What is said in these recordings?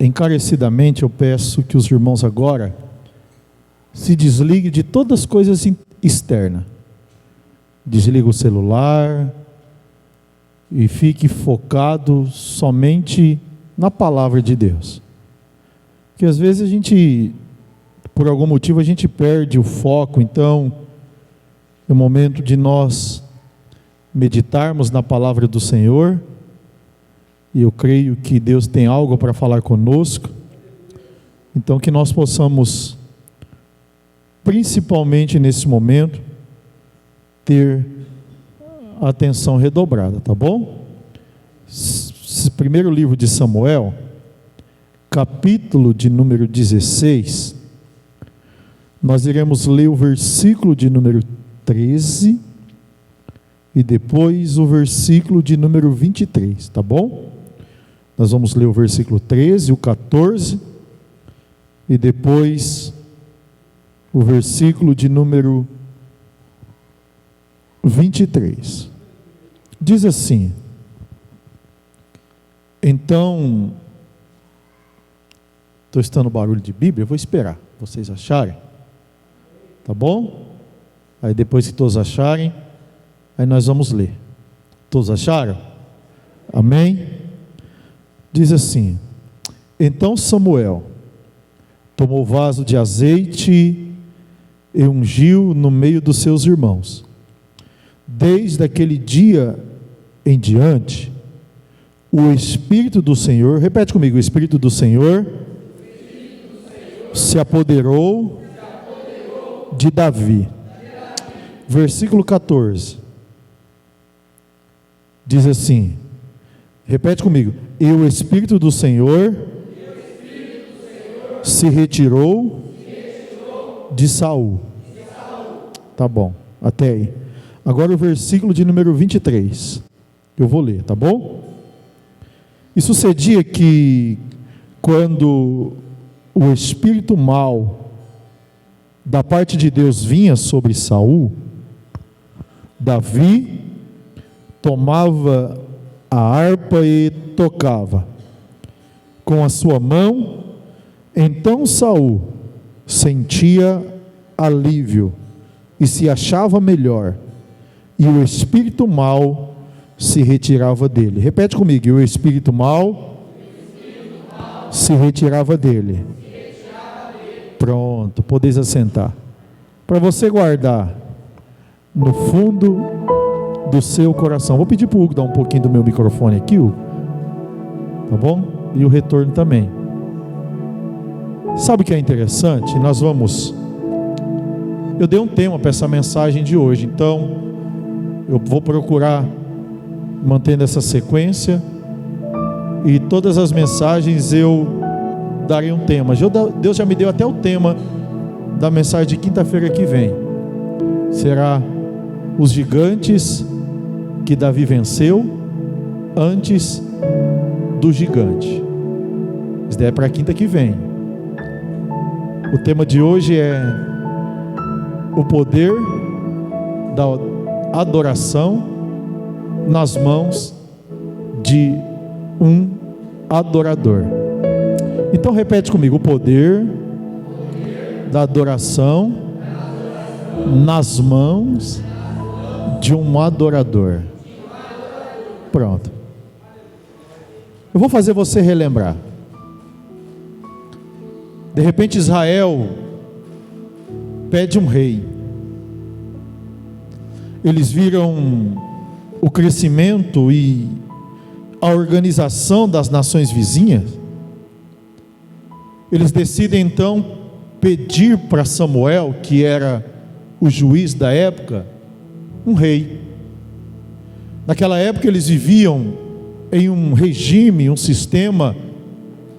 encarecidamente eu peço que os irmãos agora se desliguem de todas as coisas externas. Desliga o celular e fique focado somente na palavra de Deus. Porque às vezes a gente, por algum motivo, a gente perde o foco. Então é o momento de nós meditarmos na palavra do Senhor, e eu creio que Deus tem algo para falar conosco. Então que nós possamos, principalmente nesse momento, ter a atenção redobrada, tá bom? Primeiro livro de Samuel, capítulo de número 16, nós iremos ler o versículo de número 13 e depois o versículo de número 23, tá bom? Nós vamos ler o versículo 13, o 14 e depois o versículo de número 23. Diz assim: então, estou estando barulho de Bíblia, eu vou esperar vocês acharem, tá bom? Aí depois que todos acharem, aí nós vamos ler. Todos acharam? Amém? Diz assim: então Samuel tomou o vaso de azeite e ungiu no meio dos seus irmãos. Desde aquele dia em diante, o Espírito do Senhor, repete comigo, o Espírito do Senhor se apoderou de Davi. Versículo 14 diz assim, repete comigo: e o Espírito do Senhor se retirou de Saul. Tá bom, até aí. Agora o versículo de número 23, eu vou ler, tá bom? E sucedia que, quando o espírito mau da parte de Deus vinha sobre Saul, Davi tomava a harpa e tocava com a sua mão. Então Saul sentia alívio e se achava melhor, e o espírito mau se retirava dele. Repete comigo: e o espírito mau se retirava dele. Pronto, podeis assentar. Para você guardar no fundo do seu coração. Vou pedir para o Hugo dar um pouquinho do meu microfone aqui, Hugo. Tá bom? E o retorno também. Sabe o que é interessante? Eu dei um tema para essa mensagem de hoje, então eu vou procurar mantendo essa sequência, e todas as mensagens eu darei um tema. Deus já me deu até o tema da mensagem de quinta-feira que vem. Será os gigantes que Davi venceu antes do gigante. Isso daí é para quinta que vem. O tema de hoje é o poder da adoração nas mãos de um adorador. Então repete comigo: o poder da adoração nas mãos de um adorador. Pronto. Eu vou fazer você relembrar. De repente Israel pede um rei. Eles viram o crescimento e a organização das nações vizinhas. Eles decidem então pedir para Samuel, que era o juiz da época, um rei. Naquela época eles viviam em um regime, um sistema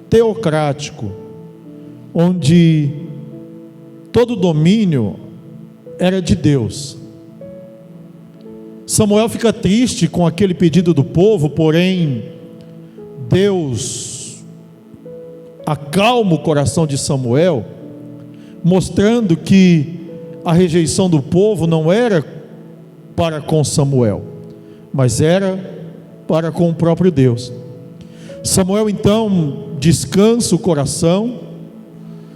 teocrático, onde todo domínio era de Deus. Samuel fica triste com aquele pedido do povo, porém Deus acalma o coração de Samuel, mostrando que a rejeição do povo não era para com Samuel, mas era para com o próprio Deus. Samuel então descansa o coração.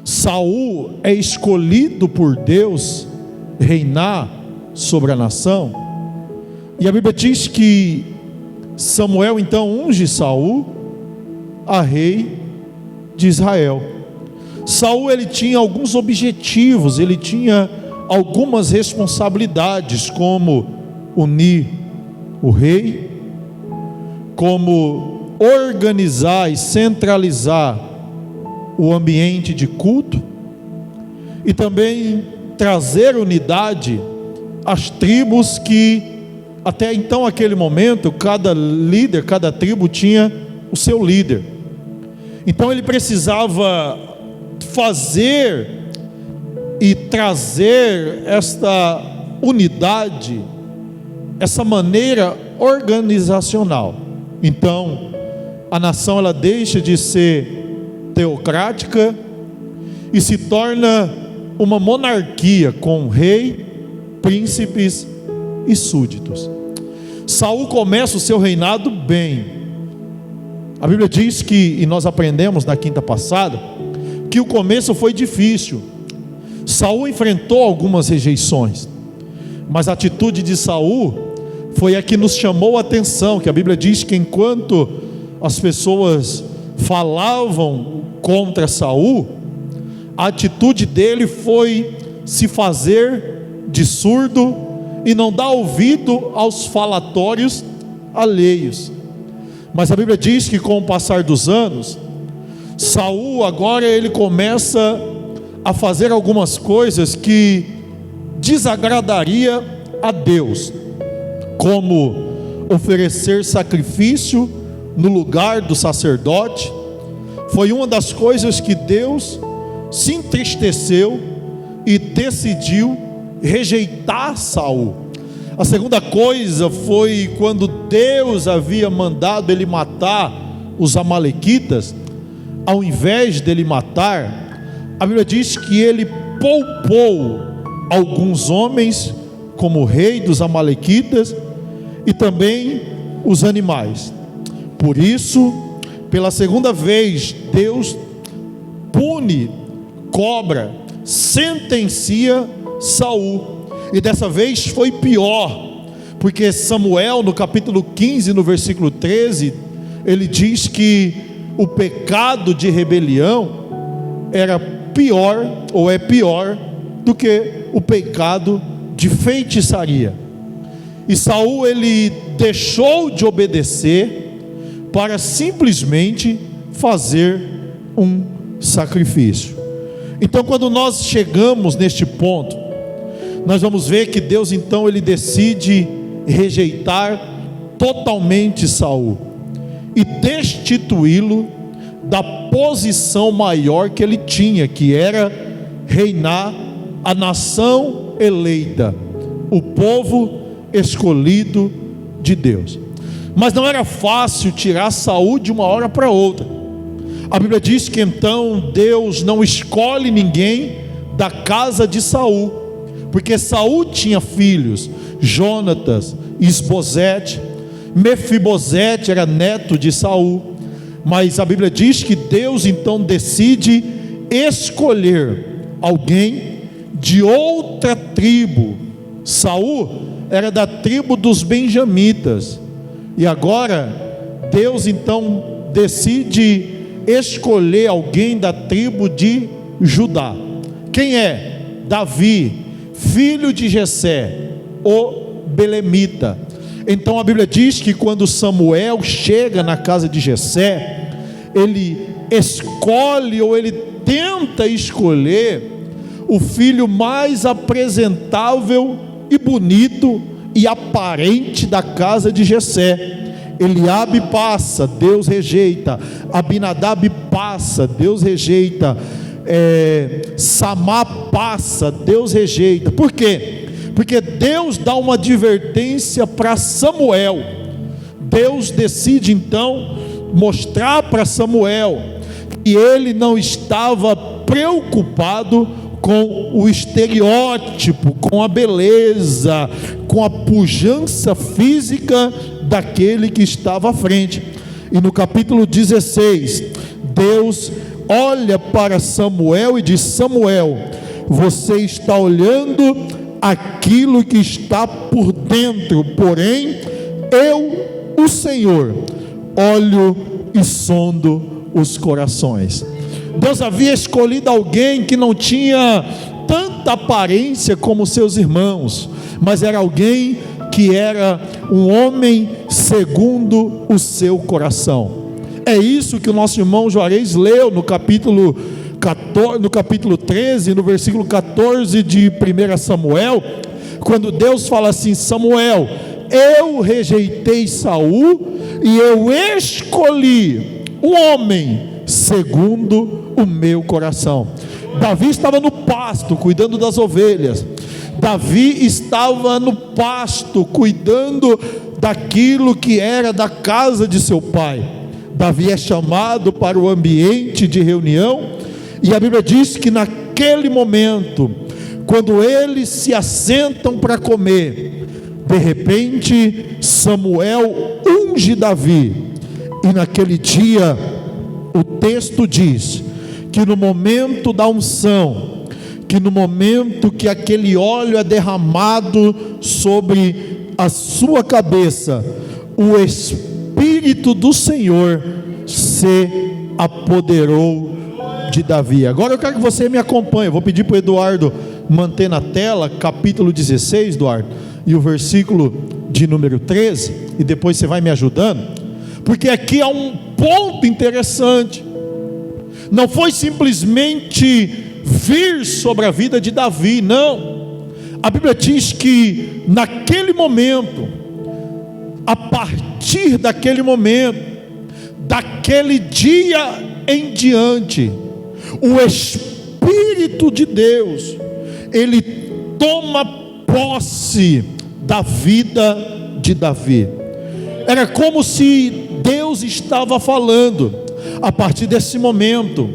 Saul é escolhido por Deus reinar sobre a nação. E a Bíblia diz que Samuel então unge Saul a rei de Israel. Saul, ele tinha alguns objetivos, ele tinha algumas responsabilidades, como unir o rei, como organizar e centralizar o ambiente de culto, e também trazer unidade às tribos que até então, aquele momento, cada líder, cada tribo tinha o seu líder. Então ele precisava fazer e trazer esta unidade, essa maneira organizacional. Então a nação, ela deixa de ser teocrática e se torna uma monarquia com rei, príncipes e súditos. Saul começa o seu reinado bem. A Bíblia diz que, e nós aprendemos na quinta passada, que o começo foi difícil. Saul enfrentou algumas rejeições, mas a atitude de Saul foi a que nos chamou a atenção, que a Bíblia diz que enquanto as pessoas falavam contra Saul, a atitude dele foi se fazer de surdo e não dar ouvido aos falatórios alheios. Mas a Bíblia diz que com o passar dos anos, Saul agora ele começa a fazer algumas coisas que desagradaria a Deus, como oferecer sacrifício no lugar do sacerdote. Foi uma das coisas que Deus se entristeceu e decidiu rejeitar Saul. A segunda coisa foi quando Deus havia mandado ele matar os amalequitas. Ao invés dele matar, a Bíblia diz que ele poupou alguns homens como rei dos amalequitas e também os animais. Por isso, pela segunda vez, Deus pune, cobra, sentencia Saul. E dessa vez foi pior, porque Samuel, no capítulo 15, no versículo 13, ele diz que o pecado de rebelião era pior, ou é pior, do que o pecado de feitiçaria. E Saul, ele deixou de obedecer para simplesmente fazer um sacrifício. Então, quando nós chegamos neste ponto, nós vamos ver que Deus então ele decide rejeitar totalmente Saul e destituí-lo da posição maior que ele tinha, que era reinar a nação eleita, o povo escolhido de Deus. Mas não era fácil tirar Saul de uma hora para outra. A Bíblia diz que então Deus não escolhe ninguém da casa de Saul, porque Saul tinha filhos, Jonatas, Isbosete, Mefibosete era neto de Saul. Mas a Bíblia diz que Deus então decide escolher alguém de outra tribo. Saul era da tribo dos benjamitas, e agora Deus então decide escolher alguém da tribo de Judá. Quem é? Davi, filho de Jessé, o belemita. Então a Bíblia diz que quando Samuel chega na casa de Jessé, ele escolhe, ou ele tenta escolher, o filho mais apresentável e bonito e aparente da casa de Jessé. Eliabe passa, Deus rejeita. Abinadab passa, Deus rejeita. Samá passa, Deus rejeita. Por quê? Porque Deus dá uma advertência para Samuel. Deus decide então mostrar para Samuel que ele não estava preocupado com o estereótipo, com a beleza, com a pujança física daquele que estava à frente. E no capítulo 16, Deus olha para Samuel e diz: Samuel, você está olhando aquilo que está por dentro, porém eu, o Senhor, olho e sondo os corações. Deus havia escolhido alguém que não tinha tanta aparência como seus irmãos, mas era alguém que era um homem segundo o seu coração. É isso que o nosso irmão Juarez leu no capítulo 13, no versículo 14 de 1 Samuel, quando Deus fala assim: Samuel, eu rejeitei Saul e eu escolhi um homem segundo o meu coração. Davi estava no pasto cuidando das ovelhas. Davi estava no pasto cuidando daquilo que era da casa de seu pai. Davi é chamado para o ambiente de reunião, e a Bíblia diz que naquele momento, quando eles se assentam para comer, de repente Samuel unge Davi, e naquele dia o texto diz que no momento da unção, que no momento que aquele óleo é derramado sobre a sua cabeça, o Espírito do Senhor se apoderou de Davi. Agora eu quero que você me acompanhe. Eu vou pedir para o Eduardo manter na tela capítulo 16, Eduardo, e o versículo de número 13, e depois você vai me ajudando, porque aqui há um ponto interessante. Não foi simplesmente vir sobre a vida de Davi, não. A Bíblia diz que naquele momento, a partir daquele momento, daquele dia em diante, o Espírito de Deus, ele toma posse da vida de Davi. Era como se Deus estava falando: a partir desse momento,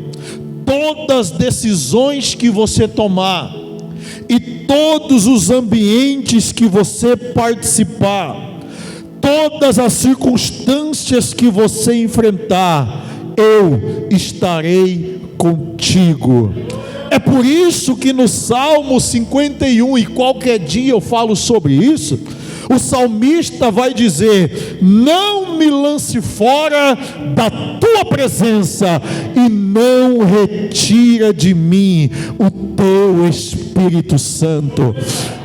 todas as decisões que você tomar e todos os ambientes que você participar, todas as circunstâncias que você enfrentar, eu estarei contigo. É por isso que no Salmo 51, e qualquer dia eu falo sobre isso, o salmista vai dizer: não me lance fora da tua presença, e não retira de mim o teu Espírito Santo.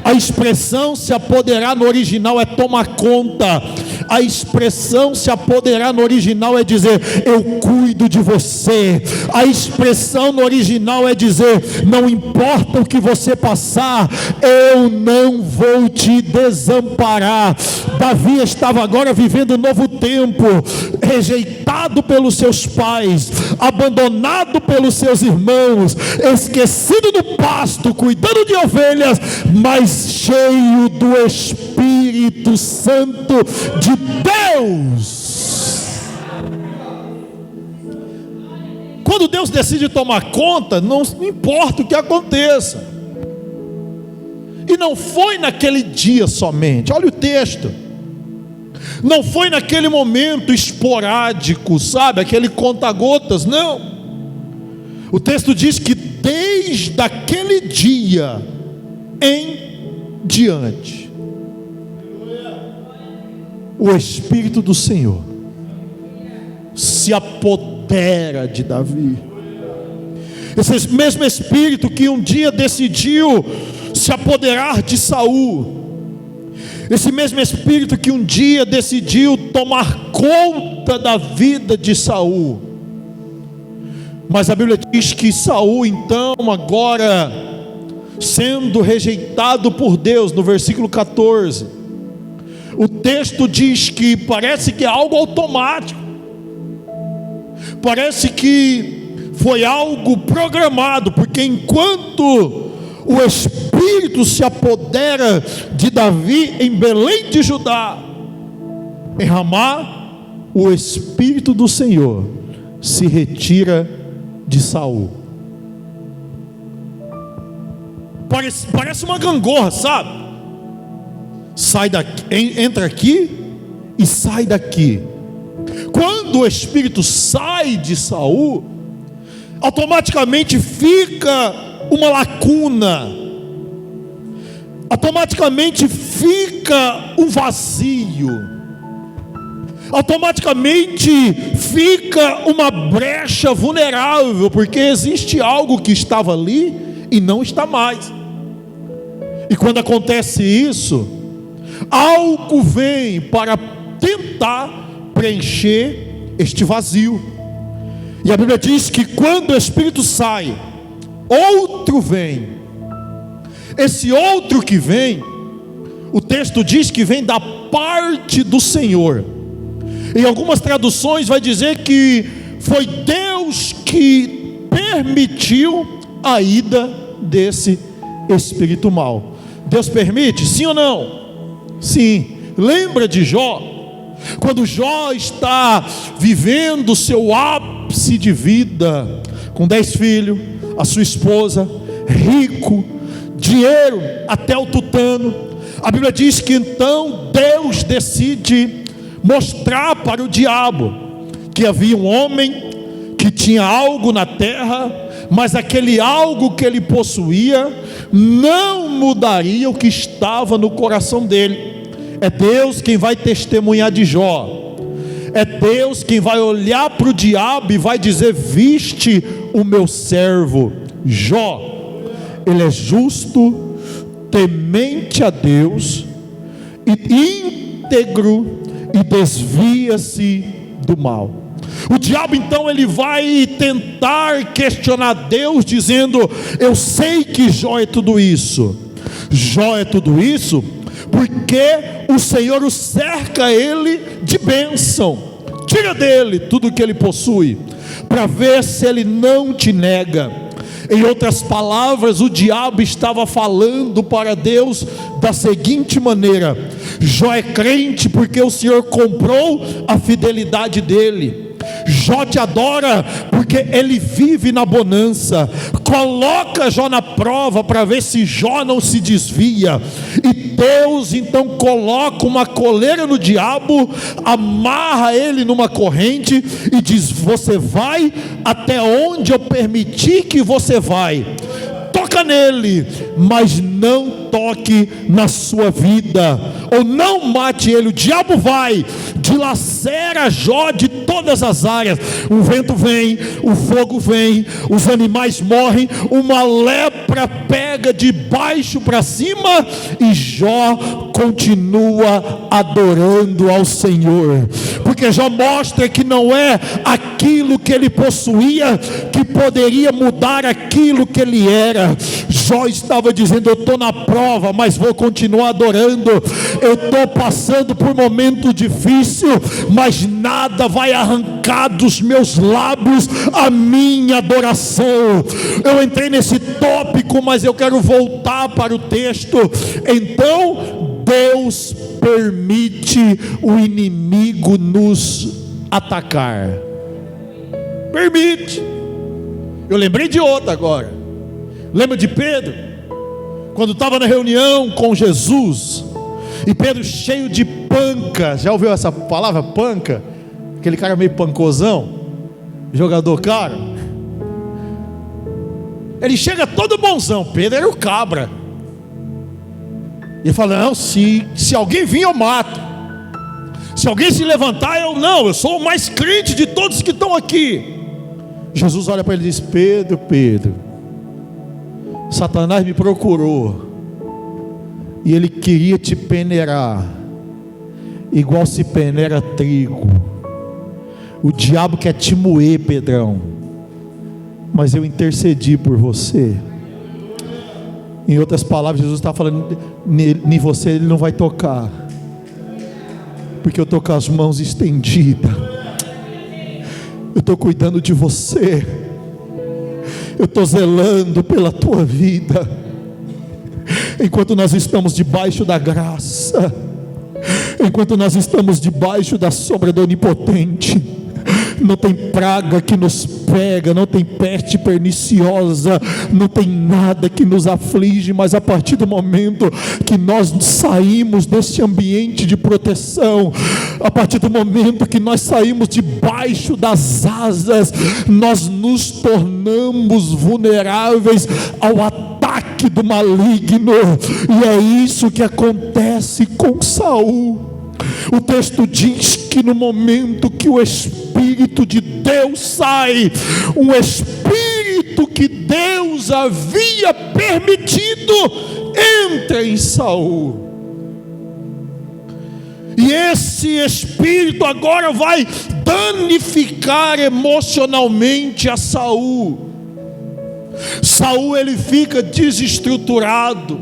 A expressão se apoderar no original é tomar conta. A expressão se apoderar no original é dizer: eu cuido de você. A expressão no original é dizer: não importa o que você passar, eu não vou te desamparar. Davi estava agora vivendo um novo tempo, rejeitado pelos seus pais, abandonado pelos seus irmãos, esquecido do pasto, cuidando de ovelhas, mas cheio do Espírito Santo de Deus. Quando Deus decide tomar conta, não importa o que aconteça. E não foi naquele dia somente. Olha o texto. Não foi naquele momento esporádico, sabe, aquele conta-gotas, não. O texto diz que desde aquele dia em diante, o Espírito do Senhor se apodera de Davi. Esse mesmo Espírito que um dia decidiu se apoderar de Saul, esse mesmo Espírito que um dia decidiu tomar conta da vida de Saul. Mas a Bíblia diz que Saul, então, agora sendo rejeitado por Deus, no versículo 14, o texto diz que parece que é algo automático, parece que foi algo programado, porque enquanto o Espírito se apodera de Davi em Belém de Judá, em Ramá, o Espírito do Senhor se retira de Saul. Parece uma gangorra, sabe? Sai daqui, entra aqui e sai daqui. Quando o espírito sai de Saul, automaticamente fica uma lacuna, automaticamente fica um vazio, automaticamente fica uma brecha vulnerável, porque existe algo que estava ali e não está mais. E quando acontece isso, algo vem para tentar preencher este vazio. E a Bíblia diz que quando o espírito sai, outro vem. Esse outro que vem, o texto diz que vem da parte do Senhor. Em algumas traduções vai dizer que foi Deus que permitiu a ida desse espírito mau. Deus permite? Sim ou não? Sim. Lembra de Jó? Quando Jó está vivendo o seu ápice de vida, com 10 filhos, a sua esposa, rico, dinheiro até o tutano, a Bíblia diz que então Deus decide mostrar para o diabo que havia um homem que tinha algo na terra, mas aquele algo que ele possuía não mudaria o que estava no coração dele. É Deus quem vai testemunhar de Jó. É Deus quem vai olhar para o diabo e vai dizer: viste o meu servo Jó, ele é justo, temente a Deus, e íntegro, e desvia-se do mal. O diabo então ele vai tentar questionar Deus, dizendo: eu sei que Jó é tudo isso. Jó é tudo isso porque o Senhor o cerca ele de bênção. Tira dele tudo que ele possui, para ver se ele não te nega. Em outras palavras, o diabo estava falando para Deus da seguinte maneira: Jó é crente porque o Senhor comprou a fidelidade dele. Jó te adora porque ele vive na bonança. Coloca Jó na prova para ver se Jó não se desvia. E Deus então coloca uma coleira no diabo, amarra ele numa corrente e diz: você vai até onde eu permitir que você vai. Toca nele, mas não toque na sua vida, ou não mate ele. O diabo vai, dilacera Jó de todas as áreas. O vento vem, o fogo vem, os animais morrem, uma lepra pega de baixo para cima, e Jó continua adorando ao Senhor, porque Jó mostra que não é aquilo que ele possuía que poderia mudar aquilo que ele era. Jó estava dizendo: eu estou na prova, mas vou continuar adorando. Eu estou passando por um momento difícil, mas nada vai arrancar dos meus lábios a minha adoração. Eu entrei nesse tópico, mas eu quero voltar para o texto. Então Deus permite o inimigo nos atacar. Permite. Eu lembrei de outra agora. Lembra de Pedro? Quando estava na reunião com Jesus, e Pedro cheio de panca. Já ouviu essa palavra, panca? Aquele cara meio pancozão, jogador caro. Ele chega todo bonzão. Pedro era o cabra. E ele fala: não, se alguém vir eu mato. Se alguém se levantar, eu sou o mais crente de todos que estão aqui. Jesus olha para ele e diz: Pedro, Satanás me procurou, e ele queria te peneirar, igual se peneira trigo. O diabo quer te moer, Pedrão, mas eu intercedi por você. Em outras palavras, Jesus está falando: em você ele não vai tocar, porque eu estou com as mãos estendidas. Eu estou cuidando de você. Eu estou zelando pela tua vida. Enquanto nós estamos debaixo da graça, enquanto nós estamos debaixo da sombra do Onipotente, não tem praga que nos pega, não tem peste perniciosa, não tem nada que nos aflige. Mas a partir do momento que nós saímos desse ambiente de proteção, a partir do momento que nós saímos debaixo das asas, nós nos tornamos vulneráveis ao ataque do maligno. E é isso que acontece com Saul. O texto diz que no momento que o Espírito de Deus sai, um Espírito que Deus havia permitido, entra em Saul. E esse Espírito agora vai danificar emocionalmente a Saul. Saul, ele fica desestruturado.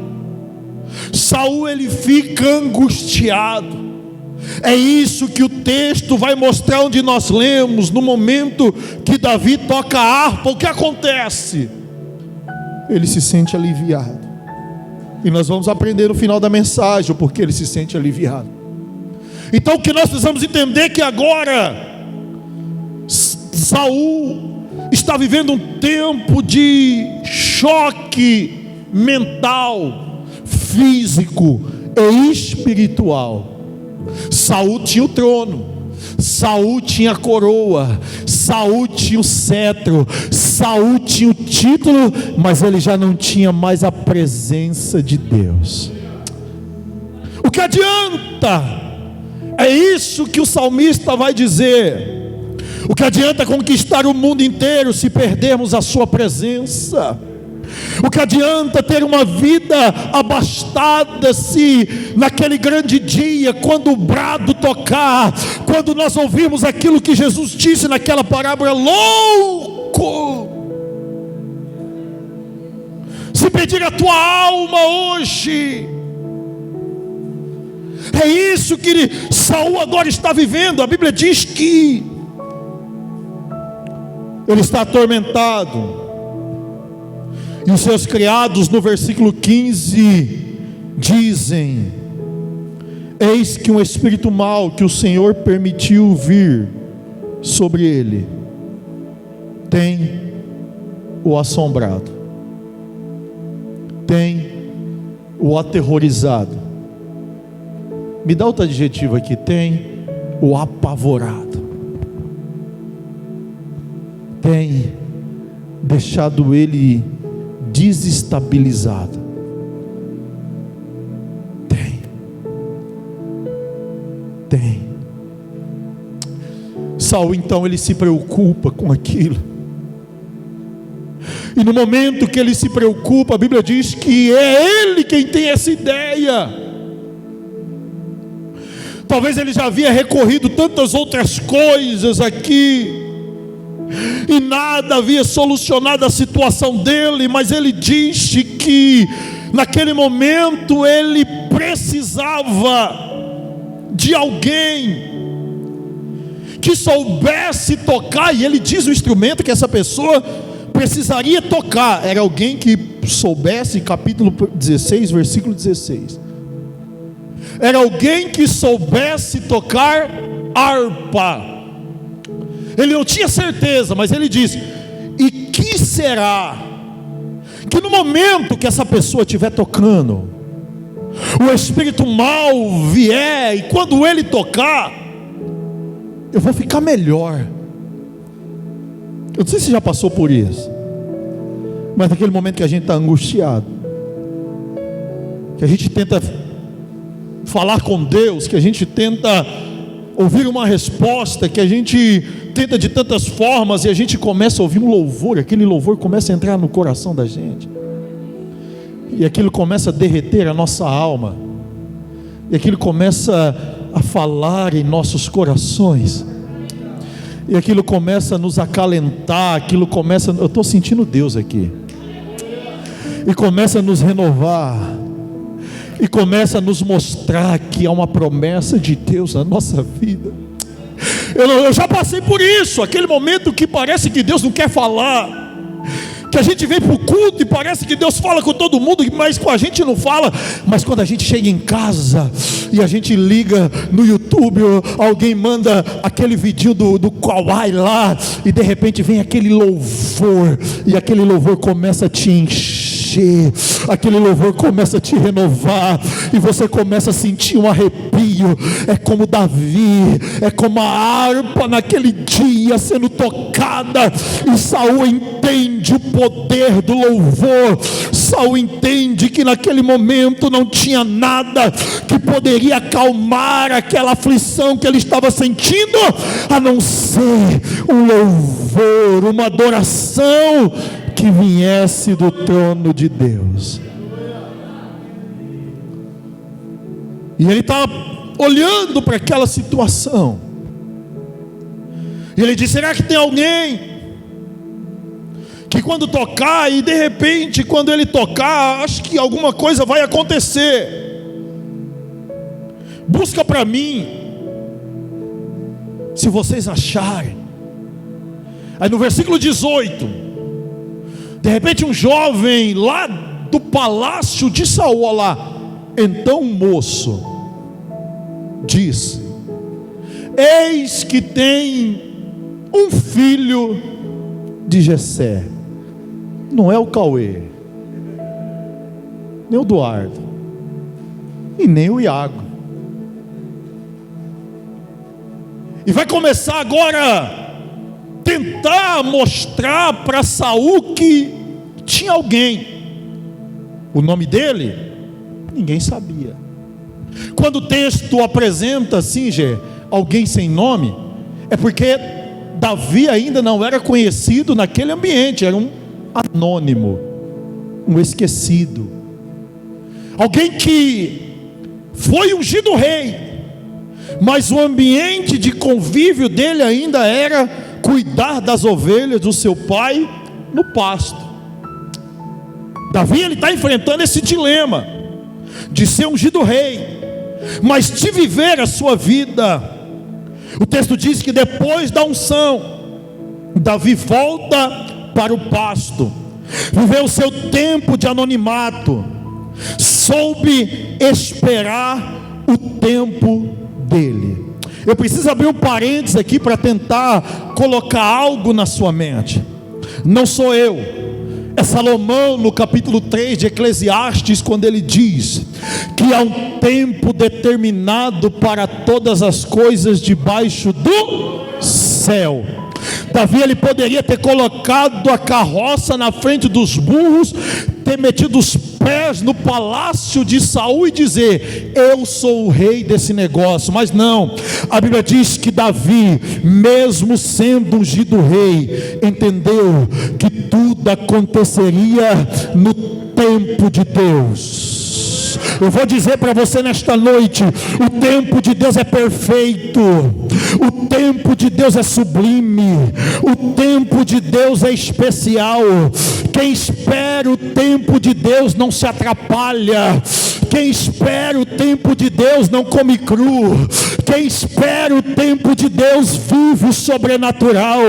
Saul, ele fica angustiado. É isso que o texto vai mostrar, onde nós lemos, no momento que Davi toca a harpa, o que acontece? Ele se sente aliviado. E nós vamos aprender no final da mensagem o porquê ele se sente aliviado. Então o que nós precisamos entender é que agora Saul está vivendo um tempo de choque mental, físico e espiritual. Saul tinha o trono, Saul tinha a coroa, Saul tinha o cetro, Saul tinha o título, mas ele já não tinha mais a presença de Deus. O que adianta? É isso que o salmista vai dizer. O que adianta conquistar o mundo inteiro se perdermos a sua presença? O que adianta ter uma vida abastada se naquele grande dia, quando o brado tocar, quando nós ouvirmos aquilo que Jesus disse naquela parábola: louco, se pedir a tua alma hoje. É isso que Saul agora está vivendo. A Bíblia diz que ele está atormentado. E os seus criados, no versículo 15, dizem: eis que um espírito mau que o Senhor permitiu vir sobre ele, tem o assombrado, tem o aterrorizado. Me dá outro adjetivo aqui: tem o apavorado, tem deixado ele desestabilizado. Tem. Saul então ele se preocupa com aquilo. E no momento que ele se preocupa, a Bíblia diz que é ele quem tem essa ideia. Talvez ele já havia recorrido tantas outras coisas aqui, e nada havia solucionado a situação dele, mas ele disse que naquele momento ele precisava de alguém que soubesse tocar. E ele diz o instrumento que essa pessoa precisaria tocar era alguém que soubesse, capítulo 16, versículo 16, era alguém que soubesse tocar harpa. Ele não tinha certeza, mas ele disse: e que será que no momento que essa pessoa estiver tocando, o espírito mau vier, e quando ele tocar, eu vou ficar melhor. Eu não sei se já passou por isso, mas naquele momento que a gente está angustiado, que a gente tenta falar com Deus, que a gente tenta ouvir uma resposta, que a gente tenta de tantas formas, e a gente começa a ouvir um louvor, aquele louvor começa a entrar no coração da gente, e aquilo começa a derreter a nossa alma, e aquilo começa a falar em nossos corações, e aquilo começa a nos acalentar, aquilo começa, eu estou sentindo Deus aqui, e começa a nos renovar, e começa a nos mostrar que há uma promessa de Deus na nossa vida. Eu já passei por isso, aquele momento que parece que Deus não quer falar, que a gente vem para o culto e parece que Deus fala com todo mundo, mas com a gente não fala. Mas quando a gente chega em casa e a gente liga no YouTube, alguém manda aquele vídeo do Kawaii lá, e de repente vem aquele louvor, e aquele louvor começa a te encher, aquele louvor começa a te renovar, e você começa a sentir um arrepio. É como Davi, é como a harpa naquele dia sendo tocada, e Saul entende o poder do louvor. Saul entende que naquele momento não tinha nada que poderia acalmar aquela aflição que ele estava sentindo, a não ser um louvor, uma adoração que viesse do trono de Deus. E ele está olhando para aquela situação, e ele diz: será que tem alguém que quando tocar, e de repente quando ele tocar, acho que alguma coisa vai acontecer? Busca para mim, se vocês acharem. Aí no versículo 18, de repente um jovem lá do palácio de Saul, olha lá, então um moço disse: eis que tem um filho de Jessé. Não é o Cauê, nem o Eduardo, e nem o Iago. E vai começar agora tentar mostrar para Saul que tinha alguém. O nome dele ninguém sabia. Quando o texto apresenta assim, alguém sem nome, é porque Davi ainda não era conhecido naquele ambiente, era um anônimo, um esquecido, alguém que foi ungido rei, mas o ambiente de convívio dele ainda era cuidar das ovelhas do seu pai no pasto. Davi, ele está enfrentando esse dilema de ser ungido rei, mas de viver a sua vida. O texto diz que depois da unção, Davi volta para o pasto, viveu o seu tempo de anonimato, soube esperar o tempo dele. Eu preciso abrir um parênteses aqui para tentar colocar algo na sua mente. Não sou eu, é Salomão no capítulo 3 de Eclesiastes, quando ele diz que há um tempo determinado para todas as coisas debaixo do céu. Davi, ele poderia ter colocado a carroça na frente dos burros, ter metido os pés no palácio de Saul e dizer: eu sou o rei desse negócio. Mas não, a Bíblia diz que Davi, mesmo sendo ungido rei, entendeu que tudo aconteceria no tempo de Deus. Eu vou dizer para você nesta noite: o tempo de Deus é perfeito, o tempo de Deus é sublime, o tempo de Deus é especial. Quem espera o tempo de Deus não se atrapalha. Quem espera o tempo de Deus não come cru. Quem espera o tempo de Deus vive o sobrenatural.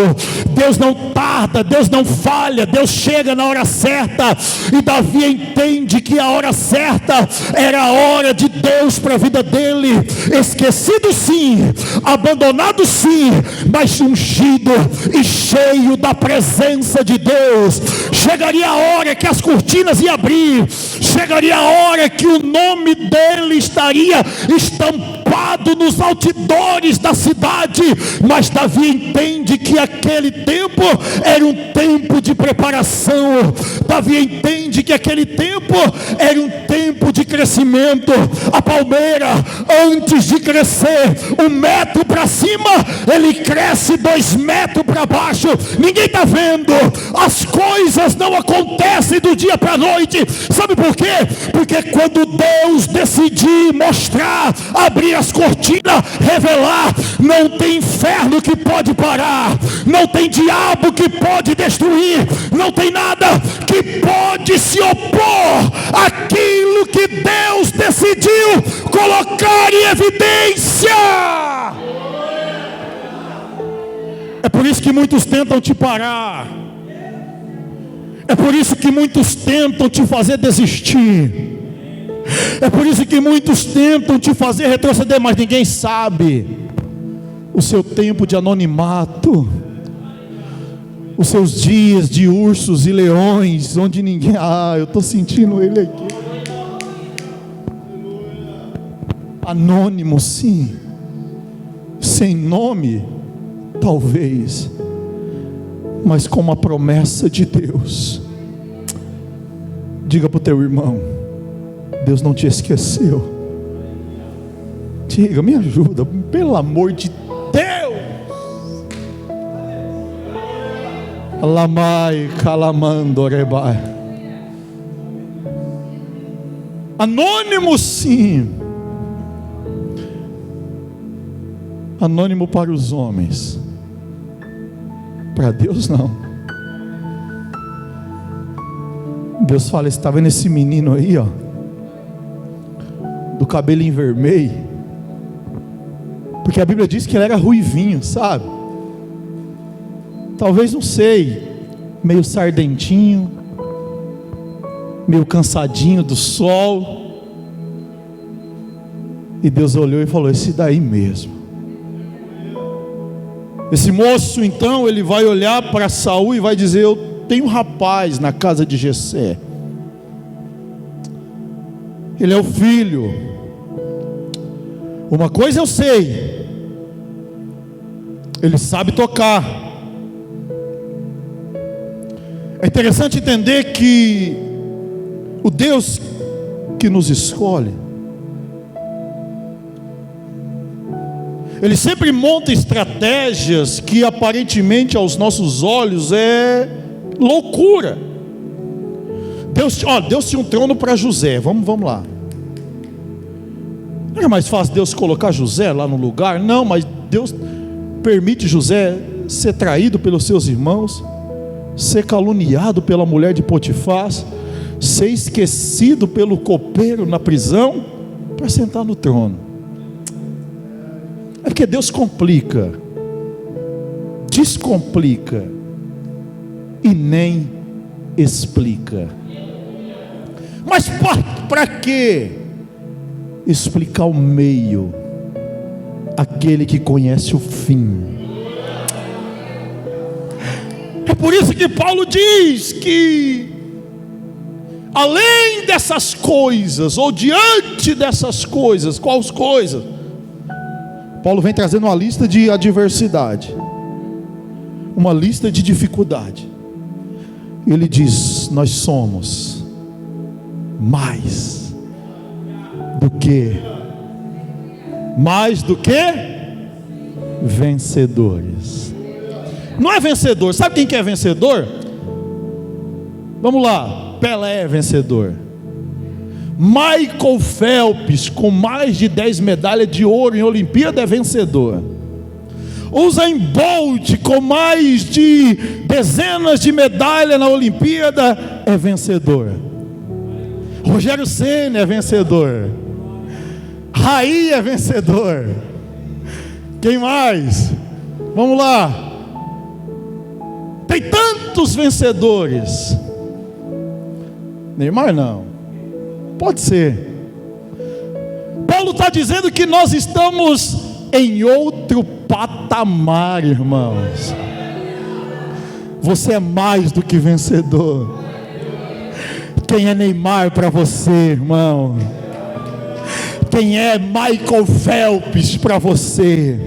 Deus não tarda, Deus não falha, Deus chega na hora certa. E Davi entende que a hora certa era a hora de Deus para a vida dele. Esquecido sim, abandonado sim, mas ungido e cheio da presença de Deus. Chegaria a hora que as cortinas iam abrir, chegaria a hora que o nome dele estaria estampado nos outdoors da cidade. Mas Davi entende que aquele tempo era um tempo de preparação. Davi entende que aquele tempo era um tempo de crescimento. A palmeira, antes de crescer 1 metro para cima, ele cresce 2 metros para baixo. Ninguém está vendo. As coisas não acontecem do dia para a noite. Sabe por quê? Porque quando Deus decidir mostrar, abrir as cortinas, revelar, não tem inferno que pode parar, não tem diabo que pode destruir, não tem nada que pode se opor àquilo que Deus decidiu colocar em evidência. É por isso que muitos tentam te parar. É por isso que muitos tentam te fazer desistir. É por isso que muitos tentam te fazer retroceder, mas ninguém sabe o seu tempo de anonimato, os seus dias de ursos e leões, onde ninguém... eu estou sentindo ele aqui. Anônimo, sim. Sem nome, talvez, mas com uma promessa de Deus. Diga para o teu irmão: Deus não te esqueceu. Diga, me ajuda, pelo amor de Deus. Lamai calamando rebai. Anônimo, sim. Anônimo para os homens, para Deus não. Deus fala: você está vendo esse menino aí, ó, do cabelinho vermelho? Porque a Bíblia diz que ele era ruivinho, sabe? Talvez, não sei, meio sardentinho, meio cansadinho do sol. E Deus olhou e falou: esse daí mesmo. Esse moço, então, ele vai olhar para Saul e vai dizer: eu tenho um rapaz na casa de Jessé. Ele é o filho. Uma coisa eu sei, ele sabe tocar. É interessante entender que o Deus que nos escolhe, Ele sempre monta estratégias que aparentemente aos nossos olhos é loucura. Deus tinha um trono para José. Vamos lá. Não era mais fácil Deus colocar José lá no lugar? Não, mas Deus permite José ser traído pelos seus irmãos, ser caluniado pela mulher de Potifar, ser esquecido pelo copeiro na prisão, para sentar no trono. É porque Deus complica, descomplica e nem explica. Mas para que explicar o meio? Aquele que conhece o fim. É por isso que Paulo diz que além dessas coisas, ou diante dessas coisas, quais coisas? Paulo vem trazendo uma lista de adversidade, uma lista de dificuldade. Ele diz: nós somos mais do que vencedores. Não é vencedor. Sabe quem que é vencedor? Vamos lá. Pelé é vencedor. Michael Phelps, com mais de 10 medalhas de ouro em Olimpíada, é vencedor. Usain Bolt, com mais de dezenas de medalhas na Olimpíada, é vencedor. Rogério Ceni é vencedor. Raí é vencedor. Quem mais? Vamos lá. Tem tantos vencedores. Neymar não. Pode ser. Paulo está dizendo que nós estamos em outro patamar, irmãos. Você é mais do que vencedor. Quem é Neymar para você, irmão? Quem é Michael Phelps para você?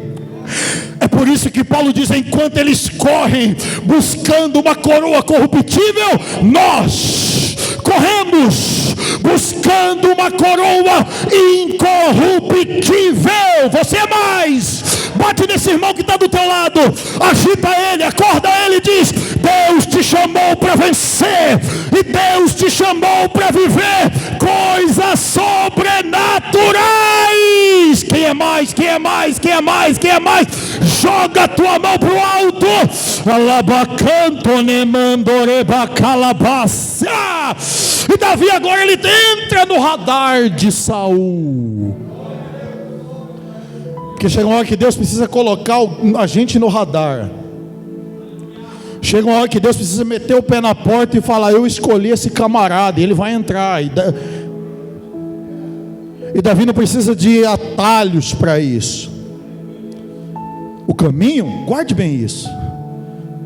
É por isso que Paulo diz: enquanto eles correm buscando uma coroa corruptível, nós corremos buscando uma coroa incorruptível. Você é mais. Bate nesse irmão que está do teu lado, agita ele, acorda ele e diz: Deus te chamou para vencer, e Deus te chamou para viver coisas sobrenaturais. Quem é mais? Quem é mais? Quem é mais? Quem é mais? Joga a tua mão para o alto. E Davi agora ele entra no radar de Saul. Porque chega uma hora que Deus precisa colocar a gente no radar. Chega uma hora que Deus precisa meter o pé na porta e falar: eu escolhi esse camarada, e ele vai entrar. E Davi não precisa de atalhos para isso. O caminho, guarde bem isso,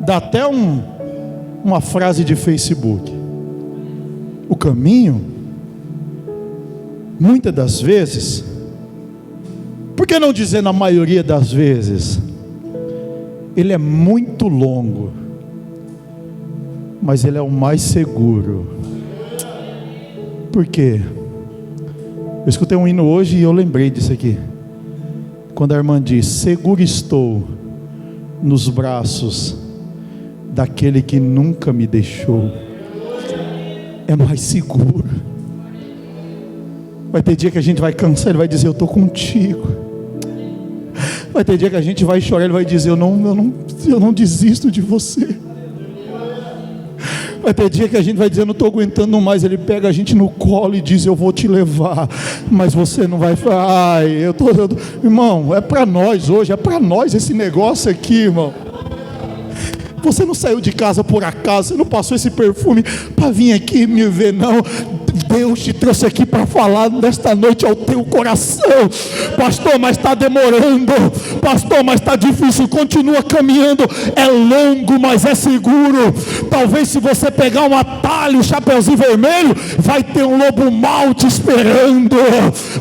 dá até uma frase de Facebook. O caminho, muitas das vezes, por que não dizer na maioria das vezes, ele é muito longo, mas ele é o mais seguro. Por quê? Eu escutei um hino hoje e eu lembrei disso aqui, quando a irmã diz: seguro estou nos braços daquele que nunca me deixou. É mais seguro. Vai ter dia que a gente vai cansar, ele vai dizer: eu estou contigo. Vai ter dia que a gente vai chorar, ele vai dizer: eu não desisto de você. Vai ter dia que a gente vai dizer: eu não estou aguentando mais. Ele pega a gente no colo e diz: eu vou te levar, mas você não vai. Ai, irmão, é para nós hoje, é para nós esse negócio aqui, irmão. Você não saiu de casa por acaso, você não passou esse perfume para vir aqui me ver, não. Deus te trouxe aqui para falar nesta noite ao teu coração. Pastor, mas está demorando. Pastor, mas está difícil. Continua caminhando. É longo, mas é seguro. Talvez se você pegar um atalho, um chapeuzinho vermelho, vai ter um lobo mau te esperando.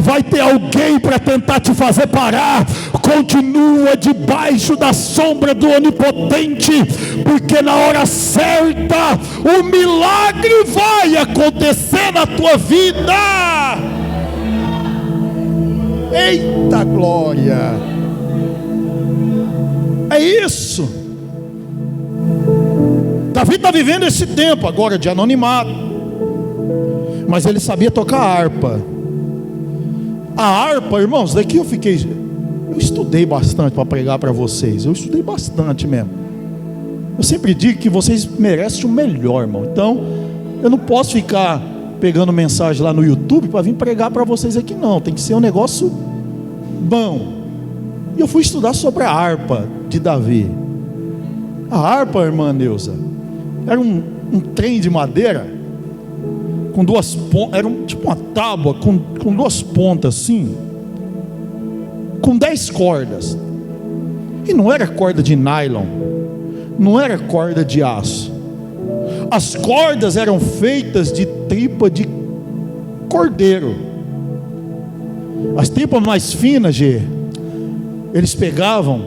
Vai ter alguém para tentar te fazer parar. Continua debaixo da sombra do Onipotente, porque na hora certa o milagre vai acontecer na tua vida. Eita glória! É isso. Davi está vivendo esse tempo agora de anonimato, mas ele sabia tocar a harpa. A harpa, irmãos, daqui eu estudei bastante para pregar para vocês. Eu estudei bastante mesmo. Eu sempre digo que vocês merecem o melhor, irmão. Então eu não posso ficar pegando mensagem lá no YouTube para vir pregar para vocês aqui, não. Tem que ser um negócio bom. E eu fui estudar sobre a harpa de Davi. A harpa, irmã Neuza, era um trem de madeira com duas pontas. Era tipo uma tábua com duas pontas assim, com 10 cordas. E não era corda de nylon, não era corda de aço. As cordas eram feitas de tripa de cordeiro. As tripas mais finas, eles pegavam,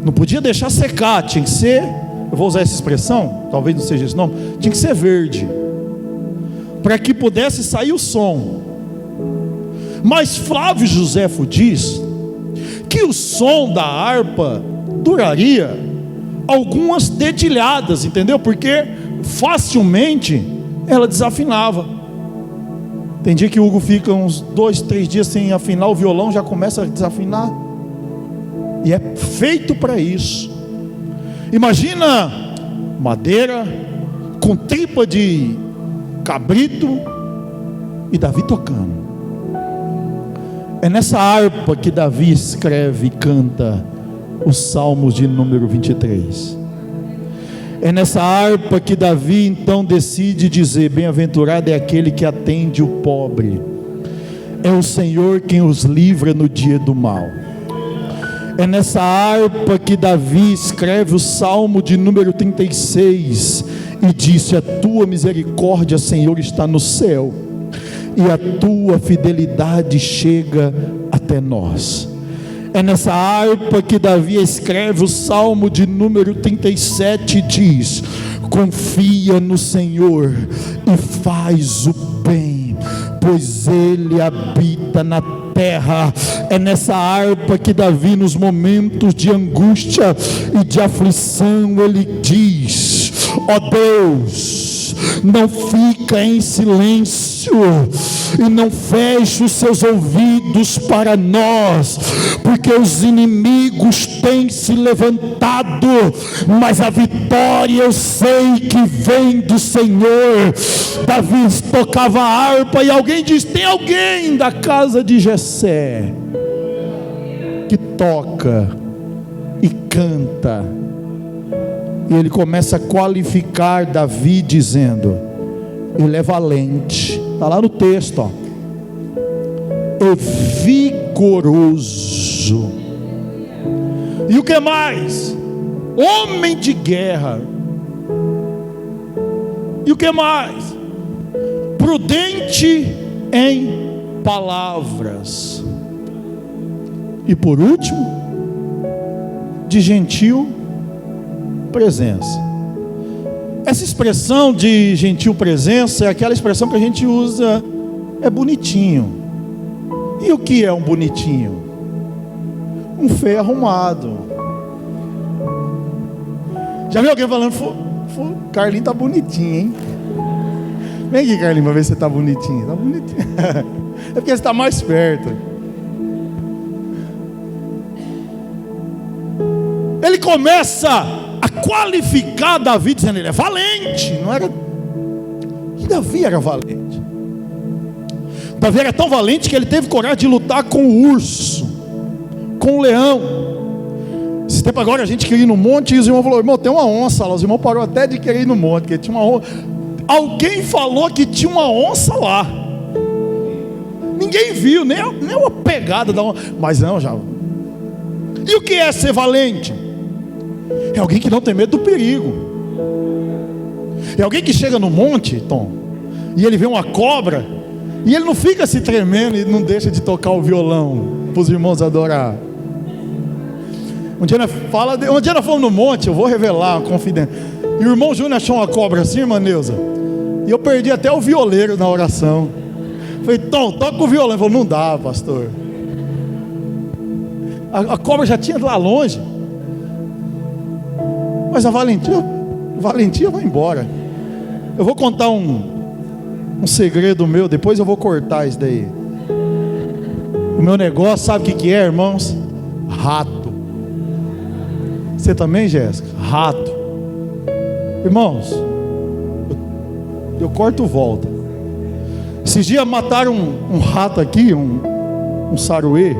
não podia deixar secar, tinha que ser, eu vou usar essa expressão, talvez não seja esse nome, tinha que ser verde, para que pudesse sair o som. Mas Flávio Joséfo diz que o som da harpa duraria algumas dedilhadas, entendeu? Porque facilmente ela desafinava. Tem dia que o Hugo fica uns 2, 3 dias sem afinar o violão, já começa a desafinar. E é feito para isso. Imagina madeira com tripa de cabrito e Davi tocando. É nessa harpa que Davi escreve e canta os Salmos de número 23. É nessa harpa que Davi então decide dizer: bem-aventurado é aquele que atende o pobre. É o Senhor quem os livra no dia do mal. É nessa harpa que Davi escreve o Salmo de número 36 e disse: a tua misericórdia, Senhor, está no céu, e a tua fidelidade chega até nós. É nessa harpa que Davi escreve o Salmo de número 37 e diz: confia no Senhor e faz o bem, pois Ele habita na terra. É nessa harpa que Davi, nos momentos de angústia e de aflição, ele diz: ó Deus, não fica em silêncio e não feche os seus ouvidos para nós, porque os inimigos têm se levantado, mas a vitória eu sei que vem do Senhor. Davi tocava a harpa e alguém diz: tem alguém da casa de Jessé que toca e canta E ele começa a qualificar Davi dizendo: ele é valente. Está lá no texto, ó. E vigoroso. E o que mais? Homem de guerra. E o que mais? Prudente em palavras. E por último, de gentil presença. Essa expressão de gentil presença é aquela expressão que a gente usa, é bonitinho. E o que é um bonitinho? Um feio arrumado. Já viu alguém falando: Carlinho tá bonitinho, hein? Vem aqui, Carlinho, pra ver se você tá bonitinho. Tá bonitinho. É porque você tá mais perto. Ele começa a qualificar Davi, dizendo: ele é valente. Não era... E Davi era valente. Davi era tão valente que ele teve coragem de lutar com o urso, com o leão. Esse tempo agora a gente queria ir no monte, e os irmãos falaram: irmão, tem uma onça lá. Os irmãos pararam até de querer ir no monte, porque tinha uma onça. Alguém falou que tinha uma onça lá. Ninguém viu, nem uma pegada da onça. Mas não, já. E o que é ser valente? É alguém que não tem medo do perigo. É alguém que chega no monte, Tom, e ele vê uma cobra, e ele não fica se tremendo e não deixa de tocar o violão para os irmãos adorar. Um dia nós fomos no monte, eu vou revelar uma confidência. E o irmão Júnior achou uma cobra assim, irmã Neuza, e eu perdi até o violeiro na oração. Falei: Tom, toca o violão. Ele falou: não dá, pastor. A cobra já tinha lá longe. Mas a valentia vai embora. Eu vou contar um segredo meu, depois eu vou cortar isso daí. O meu negócio, sabe o que é, irmãos? Rato. Você também, Jéssica? Rato. Irmãos, eu corto volta. Esses dias mataram um rato aqui, um saruê.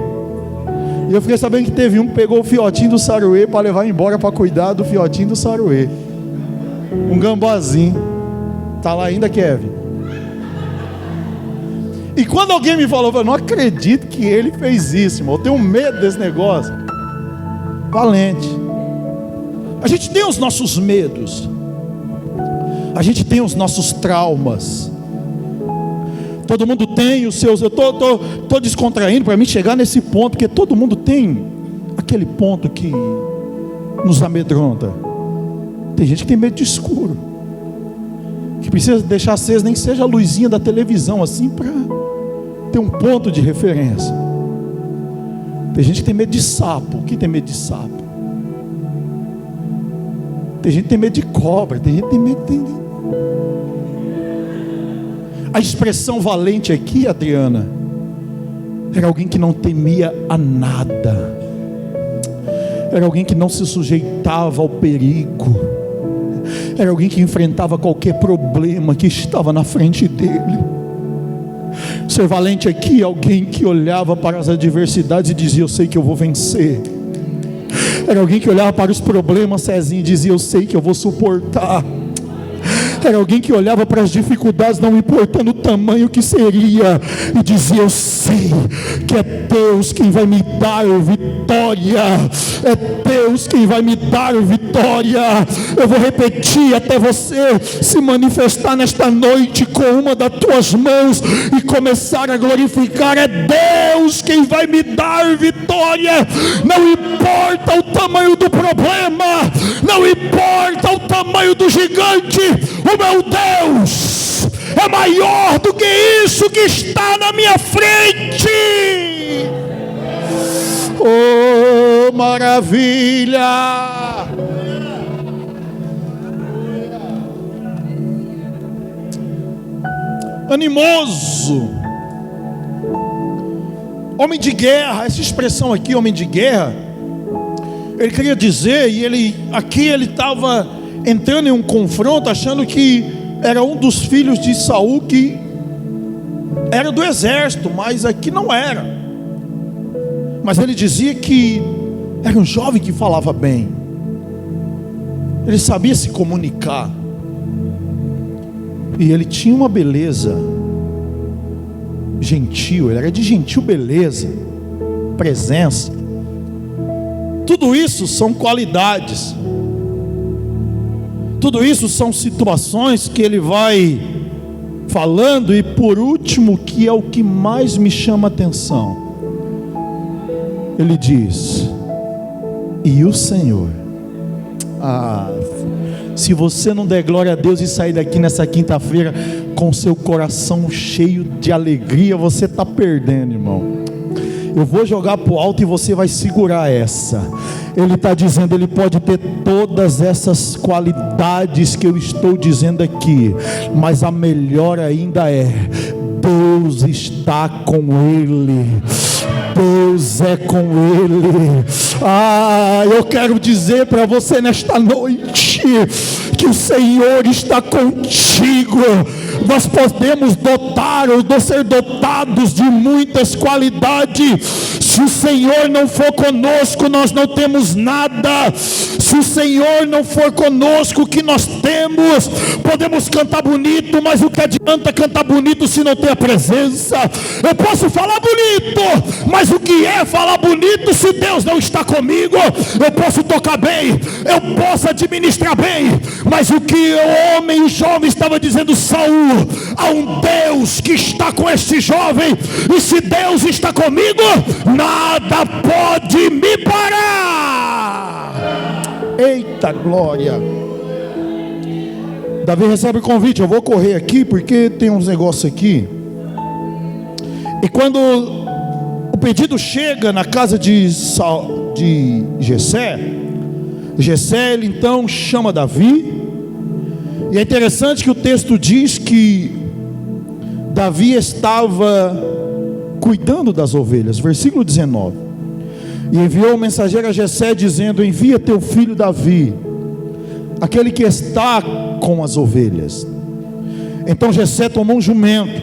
E eu fiquei sabendo que teve um que pegou o fiotinho do saruê para levar embora, para cuidar do fiotinho do saruê. Um gambazinho. Está lá ainda, Kevin? E quando alguém me falou: eu não acredito que ele fez isso, irmão, eu tenho medo desse negócio. Valente. A gente tem os nossos medos, a gente tem os nossos traumas. Todo mundo tem os seus. Eu estou descontraindo para mim chegar nesse ponto, porque todo mundo tem aquele ponto que nos amedronta. Tem gente que tem medo de escuro, que precisa deixar acesa, nem que seja a luzinha da televisão, assim, para ter um ponto de referência. Tem gente que tem medo de sapo. O que tem medo de sapo? Tem gente que tem medo de cobra. Tem gente que tem medo A expressão valente aqui, Adriana, era alguém que não temia a nada. Era alguém que não se sujeitava ao perigo. Era alguém que enfrentava qualquer problema que estava na frente dele. Ser valente aqui é alguém que olhava para as adversidades e dizia: eu sei que eu vou vencer. Era alguém que olhava para os problemas, Cezinho, e dizia: eu sei que eu vou suportar. Era alguém que olhava para as dificuldades, não importando o tamanho que seria, e dizia: eu sei que é Deus quem vai me dar vitória. É Deus quem vai me dar vitória. Eu vou repetir até você se manifestar nesta noite com uma das tuas mãos e começar a glorificar. É Deus quem vai me dar vitória. Não importa o tamanho do problema, não importa o tamanho do gigante, o meu Deus é maior do que isso que está na minha frente. Oh, maravilha! Animoso, homem de guerra. Essa expressão aqui, homem de guerra, ele queria dizer, e ele estava entrando em um confronto, achando que era um dos filhos de Saul, que era do exército, mas aqui não era. Mas ele dizia que era um jovem que falava bem. ele sabia se comunicar, e ele tinha uma beleza gentil, ele era de gentil beleza, presença. Tudo isso são qualidades, tudo isso são situações que ele vai falando. E por último, que é o que mais me chama a atenção, ele diz: e o Senhor. Se você não der glória a Deus e sair daqui nessa quinta-feira com seu coração cheio de alegria, você está perdendo, irmão. Eu vou jogar para o alto e você vai segurar essa. Ele está dizendo, ele pode ter todas essas qualidades que eu estou dizendo aqui, mas a melhor ainda é: Deus está com ele. Deus é com ele. Eu quero dizer para você nesta noite que o Senhor está contigo. Nós podemos ser dotados de muitas qualidades. Se o Senhor não for conosco, nós não temos nada. Se o Senhor não for conosco, o que nós temos? Podemos cantar bonito, mas o que adianta cantar bonito se não tem a presença? Eu posso falar bonito, mas o que é falar bonito se Deus não está comigo? Eu posso tocar bem, eu posso administrar bem, mas o que o jovem estava dizendo: Saul, há um Deus que está com este jovem, e se Deus está comigo, nada pode me parar. Eita glória! Davi recebe o convite. Eu vou correr aqui porque tem uns negócios aqui. E quando o pedido chega na casa de Jessé, ele então chama Davi. E é interessante que o texto diz que Davi estava cuidando das ovelhas. Versículo 19. E enviou o mensageiro a Jessé dizendo: envia teu filho Davi, aquele que está com as ovelhas. Então Jessé tomou um jumento,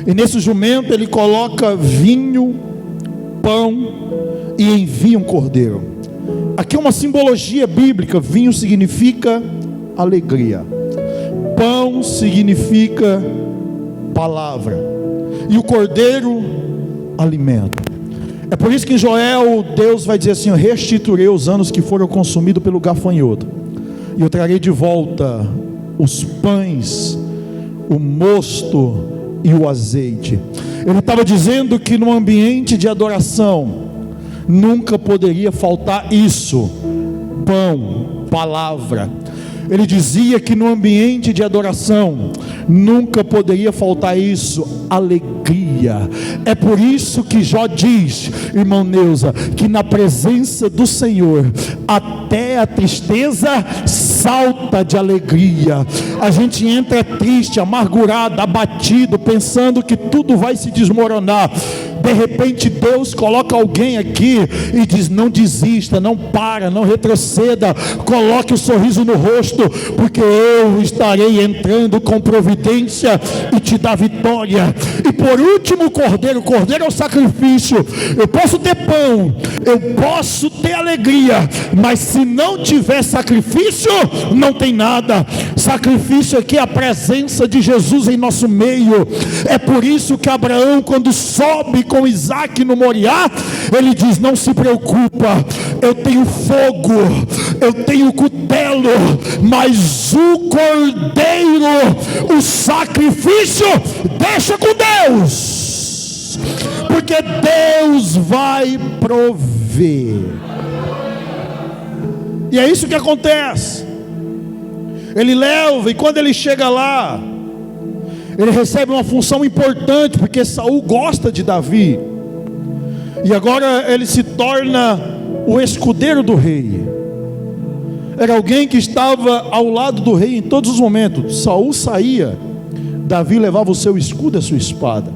e nesse jumento ele coloca vinho, pão, e envia um cordeiro. Aqui é uma simbologia bíblica. Vinho significa alegria, pão significa palavra, e o cordeiro, alimento. É por isso que em Joel, Deus vai dizer assim: eu restituirei os anos que foram consumidos pelo gafanhoto, e eu trarei de volta os pães, o mosto e o azeite. Ele estava dizendo que no ambiente de adoração nunca poderia faltar isso: pão, palavra. Ele dizia que no ambiente de adoração nunca poderia faltar isso: alegria. É por isso que Jó diz, irmão Neuza, que na presença do Senhor até a tristeza salta de alegria. A gente entra triste, amargurado, abatido, pensando que tudo vai se desmoronar. De repente Deus coloca alguém aqui e diz: não desista, não para, não retroceda, coloque o sorriso no rosto, porque eu estarei entrando com providência e te dar vitória. E por último, o cordeiro é o sacrifício. Eu posso ter pão, eu posso ter alegria, mas se não tiver sacrifício, não tem nada. Sacrifício aqui é a presença de Jesus em nosso meio. É por isso que Abraão, quando sobe com Isaac no Moriá, ele diz: não se preocupa, eu tenho fogo, eu tenho cutelo, mas o cordeiro, o sacrifício, deixa com Deus, porque Deus vai prover. E é isso que acontece. Ele leva, e quando ele chega lá, ele recebe uma função importante, porque Saul gosta de Davi, e agora ele se torna o escudeiro do rei. Era alguém que estava ao lado do rei em todos os momentos. Saul saía, Davi levava o seu escudo e a sua espada.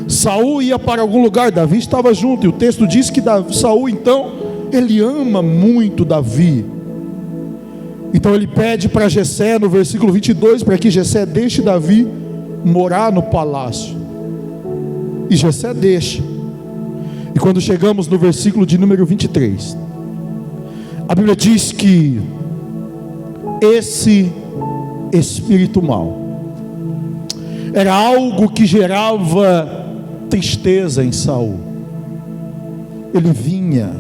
Saul ia para algum lugar, Davi estava junto. E o texto diz que Saul então, ele ama muito Davi. Então ele pede para Jessé no versículo 22, para que Jessé deixe Davi morar no palácio. E Jessé deixa. E quando chegamos no versículo de número 23, a Bíblia diz que esse espírito mau. Era algo que gerava tristeza em Saul. Ele vinha,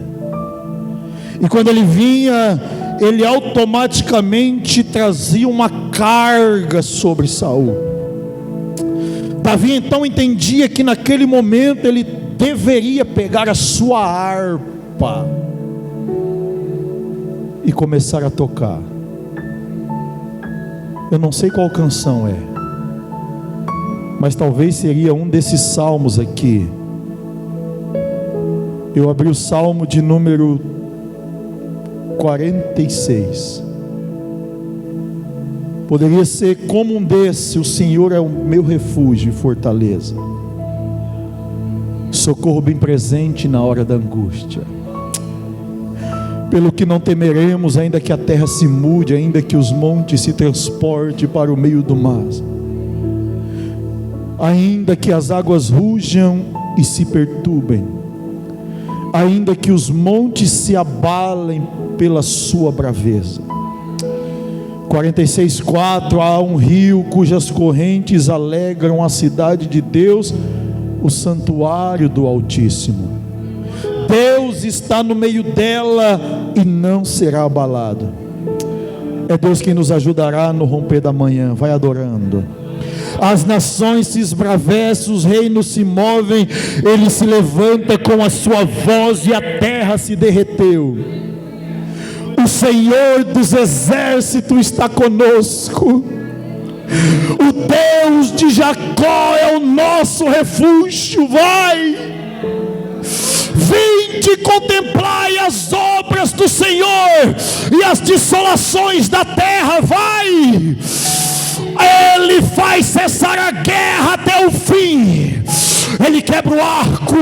e quando ele vinha, ele automaticamente trazia uma carga sobre Saul. Davi então entendia que naquele momento ele deveria pegar a sua harpa e começar a tocar. Eu não sei qual canção é, mas talvez seria um desses salmos aqui. Eu abri o salmo de número 46. Poderia ser como um desse: o Senhor é o meu refúgio e fortaleza, socorro bem presente na hora da angústia. Pelo que não temeremos, ainda que a terra se mude, ainda que os montes se transportem para o meio do mar, ainda que as águas rujam e se perturbem, ainda que os montes se abalem pela sua braveza. 46:4, há um rio cujas correntes alegram a cidade de Deus, o santuário do Altíssimo. Deus está no meio dela e não será abalado. É Deus quem nos ajudará no romper da manhã. Vai adorando. As nações se esbravecem, os reinos se movem, ele se levanta com a sua voz e a terra se derreteu. O Senhor dos exércitos está conosco. O Deus de Jacó é o nosso refúgio. Vai, vinde, contemplai as obras do Senhor e as desolações da terra. Vai, Ele faz cessar a guerra até o fim. Ele quebra o arco,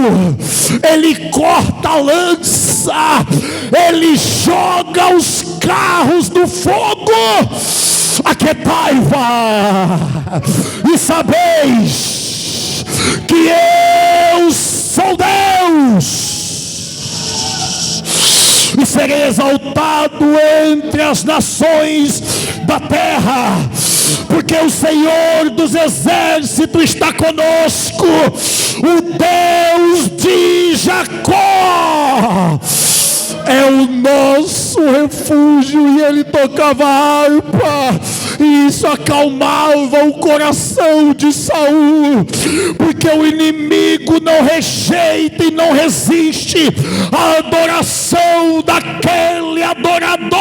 Ele corta a lança, Ele joga os carros no fogo. Aquietai-vos e sabeis que eu sou Deus, e serei exaltado entre as nações da terra, porque o Senhor dos exércitos está conosco. O Deus de Jacó é o nosso refúgio. E ele tocava a harpa, e isso acalmava o coração de Saul, porque o inimigo não rejeita e não resiste à adoração daquele adorador.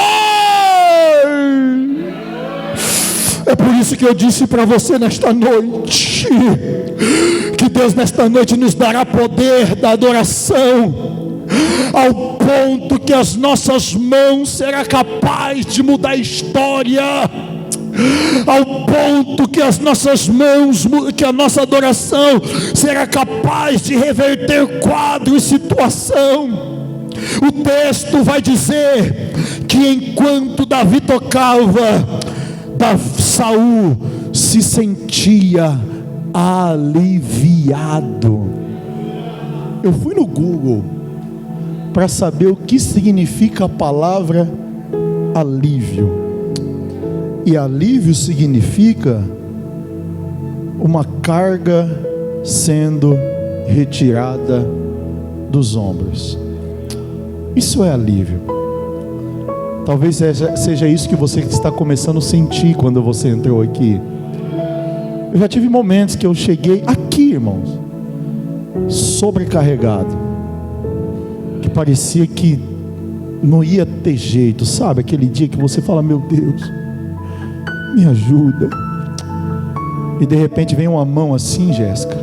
É por isso que eu disse para você nesta noite, que Deus nesta noite nos dará poder da adoração, ao ponto que as nossas mãos serão capazes de mudar a história, ao ponto que as nossas mãos, que a nossa adoração será capaz de reverter quadro e situação. O texto vai dizer que enquanto Davi tocava, Saul se sentia aliviado. Eu fui no Google para saber o que significa a palavra alívio. E alívio significa uma carga sendo retirada dos ombros. Isso é alívio. Talvez seja isso que você está começando a sentir quando você entrou aqui. Eu já tive momentos que eu cheguei aqui, irmãos, sobrecarregado, que parecia que não ia ter jeito, sabe? Aquele dia que você fala: meu Deus, me ajuda. E de repente vem uma mão assim, Jéssica,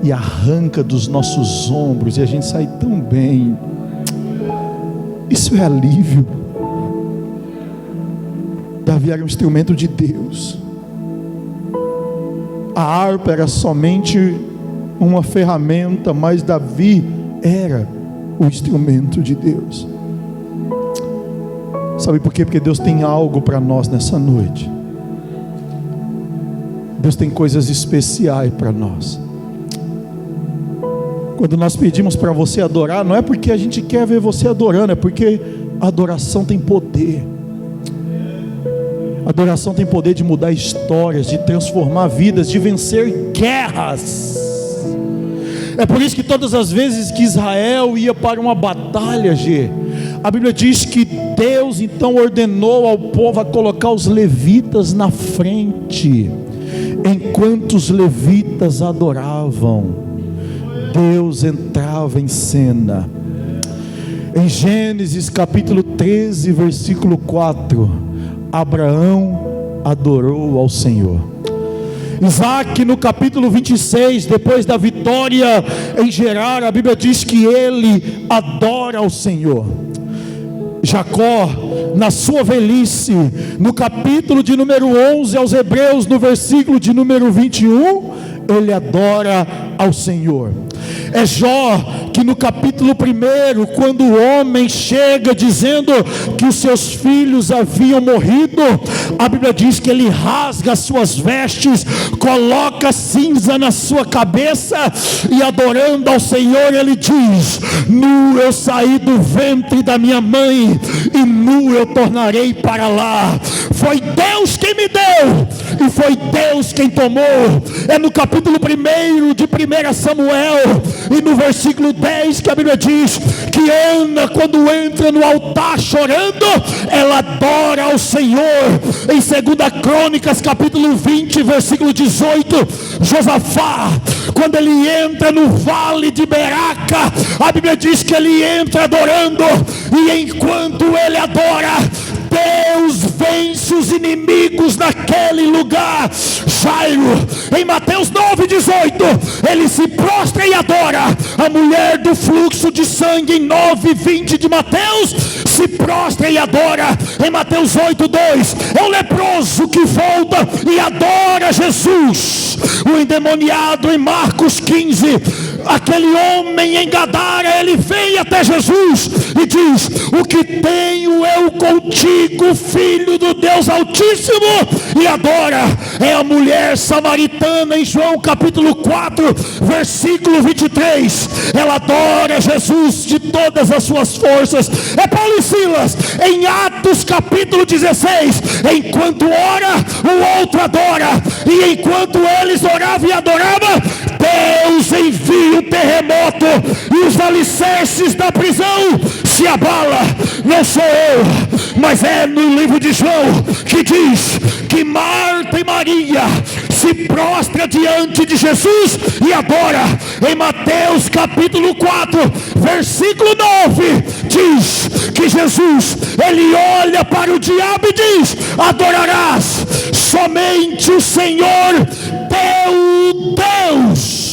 e arranca dos nossos ombros, e a gente sai tão bem. Isso é alívio. Davi era um instrumento de Deus. A harpa era somente uma ferramenta, mas Davi era o instrumento de Deus. Sabe por quê? Porque Deus tem algo para nós nessa noite. Deus tem coisas especiais para nós. Quando nós pedimos para você adorar, não é porque a gente quer ver você adorando, é porque a adoração tem poder. Adoração tem poder de mudar histórias, de transformar vidas, de vencer guerras. É por isso que todas as vezes que Israel ia para uma batalha, a Bíblia diz que Deus então ordenou ao povo a colocar os levitas na frente. Enquanto os levitas adoravam, Deus entrava em cena. Em Gênesis capítulo 13, versículo 4, Abraão adorou ao Senhor. Isaac, no capítulo 26, depois da vitória em Gerar, a Bíblia diz que ele adora ao Senhor. Jacó, na sua velhice, no capítulo de número 11 aos Hebreus, no versículo de número 21, ele adora ao Senhor. É Jó que no capítulo 1, quando o homem chega dizendo que os seus filhos haviam morrido, a Bíblia diz que ele rasga as suas vestes, coloca cinza na sua cabeça e adorando ao Senhor ele diz: nu eu saí do ventre da minha mãe e nu eu tornarei para lá. Foi Deus quem me deu e foi Deus quem tomou. É no capítulo 1 de 1 Samuel e no versículo 10 que a Bíblia diz que Ana, quando entra no altar chorando, ela adora ao Senhor. Em 2 Crônicas capítulo 20 versículo 18, Josafá, quando ele entra no vale de Beraca, a Bíblia diz que ele entra adorando, e enquanto ele adora, Deus vence os inimigos naquele lugar. Jairo, em Mateus 9:18, ele se prostra e adora. A mulher do fluxo de sangue, em 9:20 de Mateus, se prostra e adora. Em Mateus 8:2, é o leproso que volta e adora Jesus. O endemoniado, em Marcos 15, aquele homem em Gadara, ele vem até Jesus e diz: o que tenho eu contigo, filho do Deus Altíssimo? E adora. É a mulher samaritana, em João capítulo 4 versículo 23, ela adora Jesus de todas as suas forças. É Paulo e Silas, em Atos capítulo 16, enquanto ora, o outro adora, e enquanto eles oravam e adoravam, Deus envia um terremoto e os alicerces da prisão se abala. Não sou eu, mas é no livro de João que diz que Marta e Maria se prostra diante de Jesus e adora. Em Mateus capítulo 4 versículo 9 diz que Jesus, ele olha para o diabo e diz: adorarás somente o Senhor teu Deus.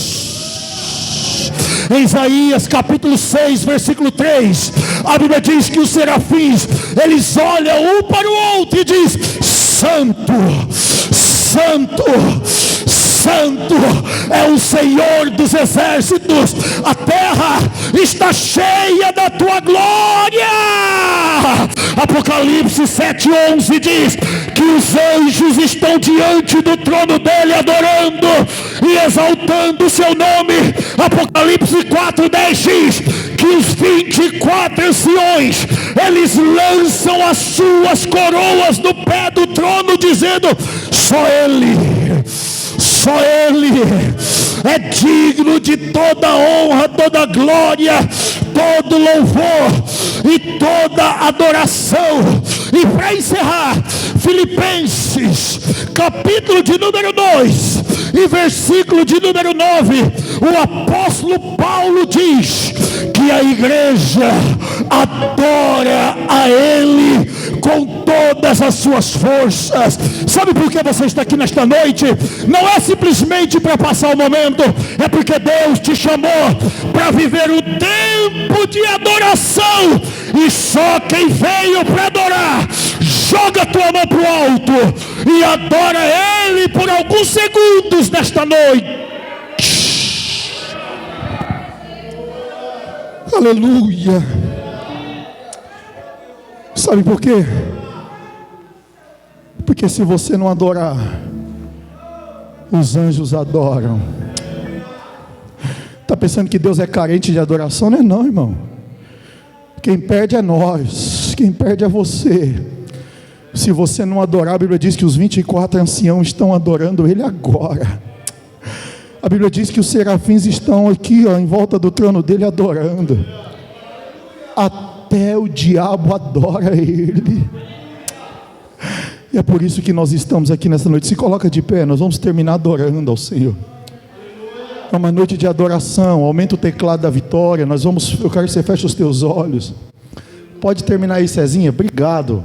Em Isaías capítulo 6 versículo 3, a Bíblia diz que os serafins, eles olham um para o outro e diz: santo, santo, santo é o Senhor dos exércitos, a terra está cheia da tua glória. Apocalipse 7:11 diz que os anjos estão diante do trono dele adorando e exaltando o seu nome. Apocalipse 4:10 diz que os 24 anciões, eles lançam as suas coroas no pé do trono dizendo: só Ele é digno de toda honra, toda glória, todo louvor e toda adoração. E para encerrar, Filipenses capítulo de número 2 e versículo de número 9, o apóstolo Paulo diz que a igreja adora a Ele com todas as suas forças. Sabe por que você está aqui nesta noite? Não é simplesmente para passar o momento, é porque Deus te chamou para viver o tempo de adoração. E só quem veio para adorar, joga a tua mão para o alto e adora Ele por alguns segundos nesta noite. Aleluia. Sabe por quê? Porque se você não adorar, os anjos adoram. Está pensando que Deus é carente de adoração? Não é não, irmão. Quem perde é nós, quem perde é você. Se você não adorar, a Bíblia diz que os 24 anciãos estão adorando Ele agora. A Bíblia diz que os serafins estão aqui, ó, em volta do trono dele adorando. Até o diabo adora Ele. E é por isso que nós estamos aqui nessa noite. Se coloca de pé, nós vamos terminar adorando ao Senhor. É uma noite de adoração. Aumenta o teclado da vitória. Eu quero que você feche os teus olhos. Pode terminar aí, Cezinha. Obrigado.